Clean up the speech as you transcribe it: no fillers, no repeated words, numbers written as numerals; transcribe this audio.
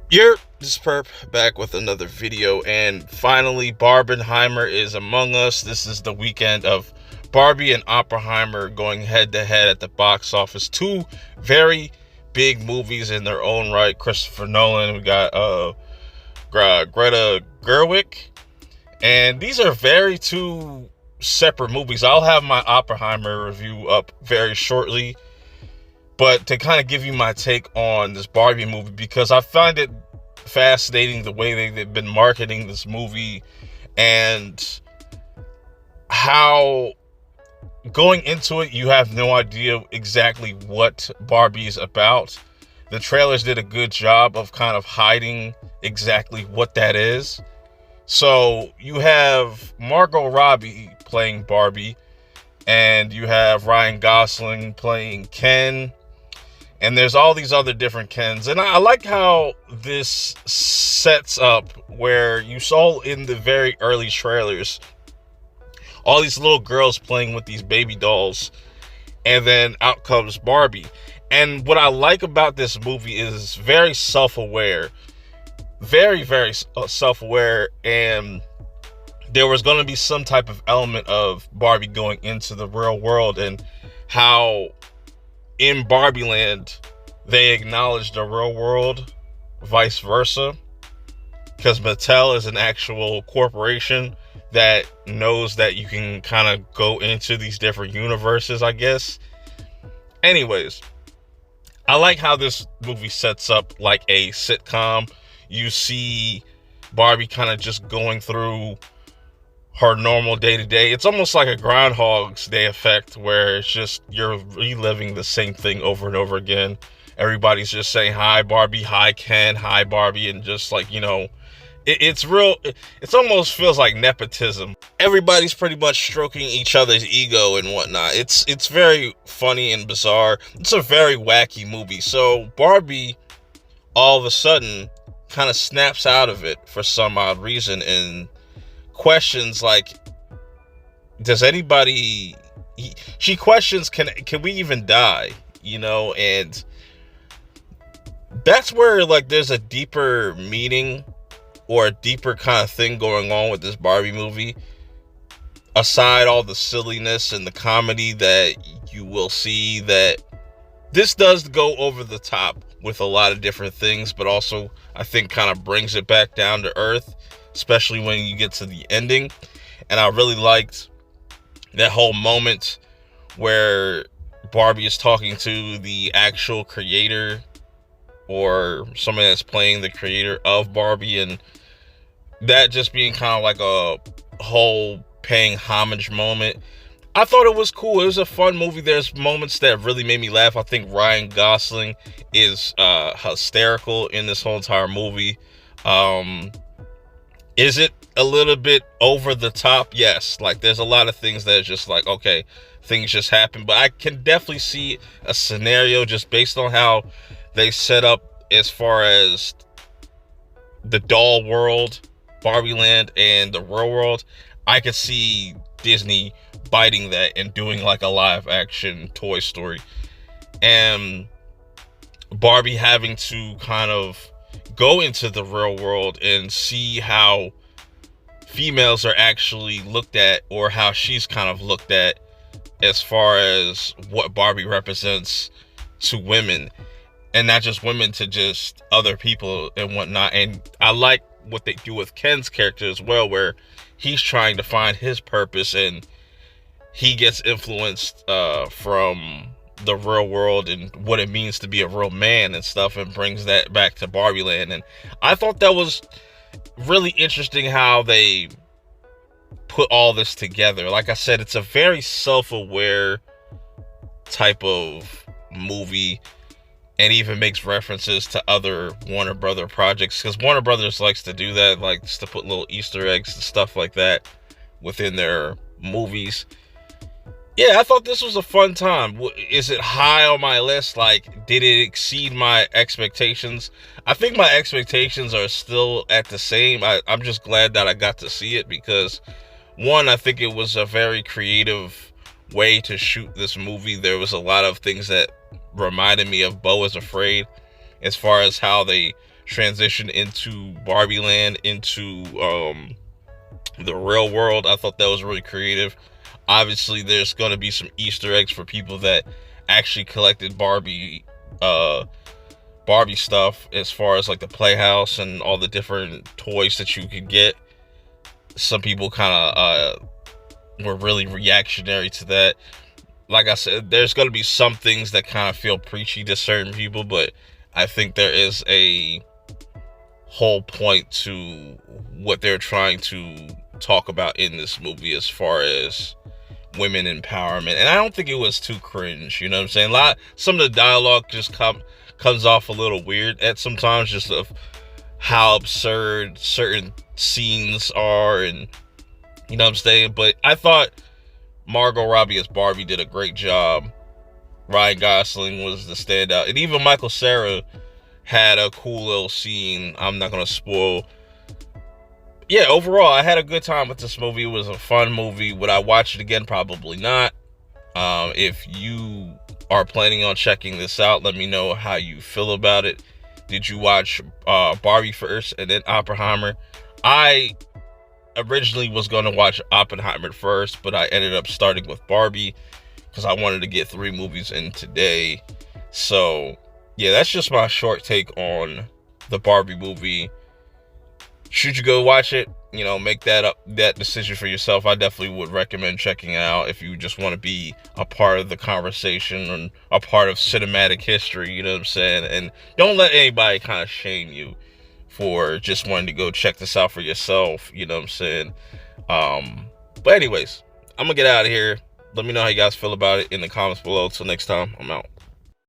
This Perp back with another video, and finally Barbenheimer is among us. This is the weekend of Barbie and Oppenheimer going head to head at the box office. Two very big movies in their own right. Christopher Nolan, we got Greta Gerwig, and these are very two separate movies. I'll have my Oppenheimer review up very shortly, but to kind of give you my take on this Barbie movie, because I find it fascinating the way they've been marketing this movie, and how going into it you have no idea exactly what Barbie is about. The trailers did a good job of kind of hiding exactly what that is. So you have Margot Robbie playing Barbie, and you have Ryan Gosling playing Ken, and there's all these other different Kens. And I like how this sets up where you saw in the very early trailers all these little girls playing with these baby dolls, and then out comes Barbie. And what I like about this movie is very self-aware, very self-aware, and there was going to be some type of element of Barbie going into the real world, and how in Barbie Land they acknowledge the real world, vice versa, because Mattel is an actual corporation that knows that you can kind of go into these different universes, I guess. Anyways, I like how this movie sets up like a sitcom. You see Barbie kind of just going through her normal day-to-day. It's almost like a Groundhog's Day effect, where it's just you're reliving the same thing over and over again. Everybody's just saying hi Barbie, hi Ken, hi Barbie, and just like, it's real. It's almost feels like nepotism. Everybody's pretty much stroking each other's ego and whatnot. It's very funny and bizarre. It's a very wacky movie. So Barbie all of a sudden kind of snaps out of it for some odd reason, and questions like, does anybody, she questions, can we even die, and that's where like there's a deeper meaning or a deeper kind of thing going on with this Barbie movie, aside all the silliness and the comedy that you will see. That this does go over the top with a lot of different things, but also I think kind of brings it back down to earth, especially when you get to the ending. And I really liked that whole moment where Barbie is talking to the actual creator, or somebody that's playing the creator of Barbie, and that just being kind of like a whole paying homage moment. I thought it was cool. It was a fun movie. There's moments that really made me laugh. I think Ryan Gosling is hysterical in this whole entire movie. Is it a little bit over the top? Yes. Like, there's a lot of things that are just like, okay, things just happen. But I can definitely see a scenario just based on how they set up as far as the doll world, Barbie Land, and the real world. I could see Disney biting that and doing like a live action Toy Story, and Barbie having to kind of go into the real world and see how females are actually looked at, or how she's kind of looked at as far as what Barbie represents to women, and not just women, to just other people and whatnot. And I like what they do with Ken's character as well, where he's trying to find his purpose, and he gets influenced from the real world and what it means to be a real man and stuff, and brings that back to Barbie Land. And I thought that was really interesting how they put all this together. Like I said, it's a very self-aware type of movie, and even makes references to other Warner Brother projects, because Warner Brothers likes to do that, likes to put little Easter eggs and stuff like that within their movies. Yeah, I thought this was a fun time. Is it high on my list? Like, did it exceed my expectations? I think my expectations are still at the same. I'm just glad that I got to see it, because one, I think it was a very creative way to shoot this movie. There was a lot of things that reminded me of Beau is Afraid, as far as how they transition into Barbie Land, into the real world. I thought that was really creative. Obviously, there's going to be some Easter eggs for people that actually collected Barbie stuff, as far as like the playhouse and all the different toys that you could get. Some people kind of were really reactionary to that. Like I said, there's going to be some things that kind of feel preachy to certain people, but I think there is a whole point to what they're trying to talk about in this movie as far as women empowerment. And I don't think it was too cringe, you know what I'm saying? Some of the dialogue just comes off a little weird at sometimes, just of how absurd certain scenes are, and you know what I'm saying? But I thought Margot Robbie as Barbie did a great job. Ryan Gosling was the standout, and even Michael Cera had a cool little scene. I'm not gonna spoil. Yeah, overall, I had a good time with this movie. It was a fun movie. Would I watch it again? Probably not. If you are planning on checking this out, let me know how you feel about it. Did you watch Barbie first and then Oppenheimer? I originally was going to watch Oppenheimer first, but I ended up starting with Barbie because I wanted to get 3 movies in today. So yeah, that's just my short take on the Barbie movie. Should you go watch it? You know, make that decision for yourself. I definitely would recommend checking it out if you just want to be a part of the conversation and a part of cinematic history, you know what I'm saying? And don't let anybody kind of shame you for just wanting to go check this out for yourself, you know what I'm saying? But anyways, I'm gonna get out of here. Let me know how you guys feel about it in the comments below. Till next time, I'm out.